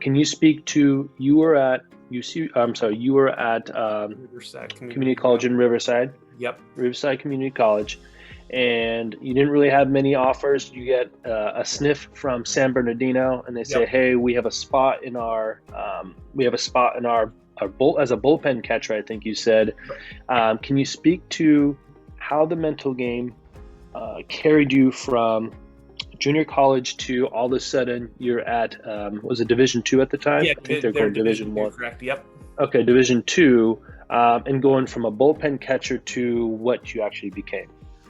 Can you speak to, you were at UC, I'm sorry, you were at Riverside Community Community. College in Riverside, Yep. Riverside Community College, and you didn't really have many offers. You get a sniff from San Bernardino, and they say, Yep. "Hey, we have a spot in our bull as a bullpen catcher." I think you said. Can you speak to how the mental game carried you from junior college to all of a sudden you're at was it Division II at the time? Yeah, I think they're they're going Division two, Division 1. correct? Yep. Okay, Division 2, and going from a bullpen catcher to what you actually became.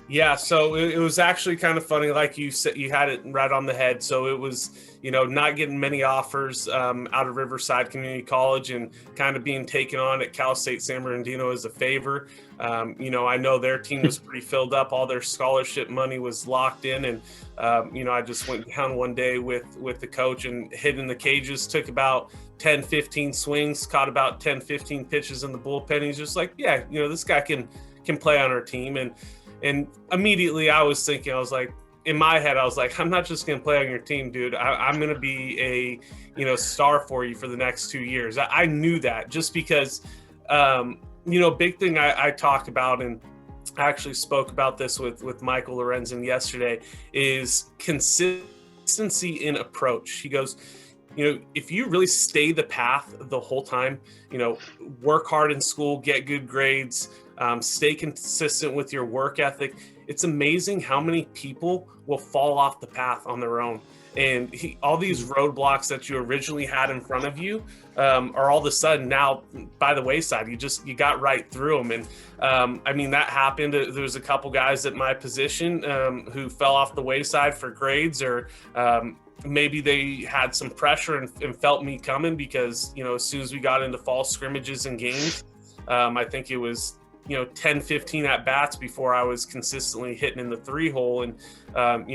Yeah, so it was actually kind of funny. Like you said, you had it right on the head. So it was, not getting many offers out of Riverside Community College and kind of being taken on at Cal State San Bernardino as a favor. I know their team was pretty filled up. All their scholarship money was locked in. And, I just went down one day with the coach and hit in the cages, took about 10, 15 swings, caught about 10, 15 pitches in the bullpen. He's just like, yeah, this guy can play on our team. And immediately I was thinking, I was like, in my head, I was like, I'm not just going to play on your team, dude. I'm going to be a, star for you for the next 2 years. I knew that just because, big thing I talked about, and I actually spoke about this with Michael Lorenzen yesterday, is consistency in approach. He goes, if you really stay the path the whole time, work hard in school, get good grades, stay consistent with your work ethic, it's amazing how many people will fall off the path on their own. And all these roadblocks that you originally had in front of you are all of a sudden now by the wayside. You got right through them. And that happened. There was a couple guys at my position who fell off the wayside for grades, or maybe they had some pressure and felt me coming because, as soon as we got into fall scrimmages and games, I think it was 10, 15 at bats before I was consistently hitting in the 3-hole. And,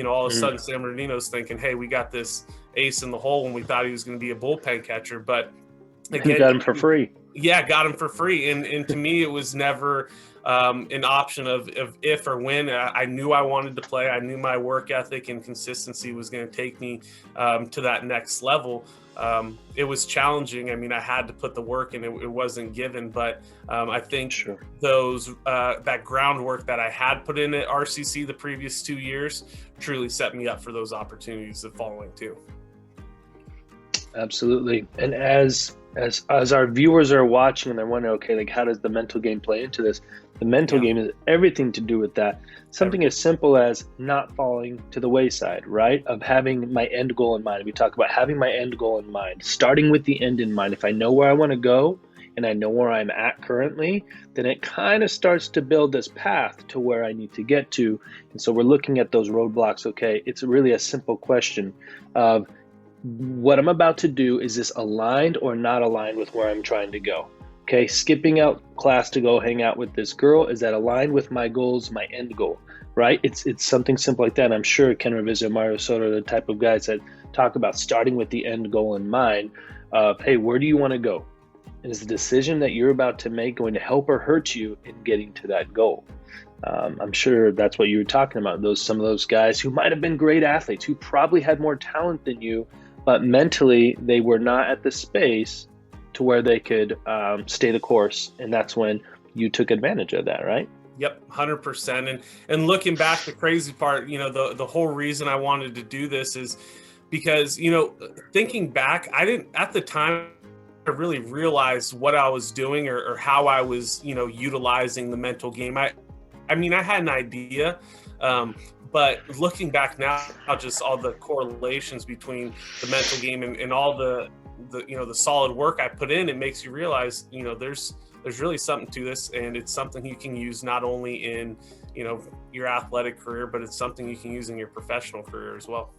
all of a sudden San Bernardino's thinking, hey, we got this ace in the hole when we thought he was going to be a bullpen catcher. But again, You got him for free. Yeah, got him for free. And to me, it was never an option of if or when. I knew I wanted to play. I knew my work ethic and consistency was going to take me to that next level. It was challenging. I had to put the work in. It wasn't given, but I think that groundwork that I had put in at RCC the previous 2 years truly set me up for those opportunities the following two. Absolutely. And as our viewers are watching and they're wondering, okay, like, how does the mental game play into this? The mental game is everything to do with that. Something as simple as not falling to the wayside, right? Of having my end goal in mind. We talk about having my end goal in mind, starting with the end in mind. If I know where I want to go and I know where I'm at currently, then it kind of starts to build this path to where I need to get to. And so we're looking at those roadblocks. Okay, it's really a simple question of, what I'm about to do, is this aligned or not aligned with where I'm trying to go? Okay, skipping out class to go hang out with this girl, is that aligned with my goals, my end goal, right? It's something simple like that. And I'm sure Ken Ravizzo, Mario Soto are the type of guys that talk about starting with the end goal in mind of, hey, where do you want to go? And is the decision that you're about to make going to help or hurt you in getting to that goal? I'm sure that's what you were talking about. Some of those guys who might have been great athletes, who probably had more talent than you, but mentally they were not at the space to where they could stay the course. And that's when you took advantage of that, right? Yep, 100%. And looking back, the crazy part, the whole reason I wanted to do this is because, thinking back, I didn't, at the time, I really realized what I was doing or how I was, utilizing the mental game. I had an idea, but looking back now, just all the correlations between the mental game and all the solid work I put in, it makes you realize, there's really something to this, and it's something you can use not only in, your athletic career, but it's something you can use in your professional career as well.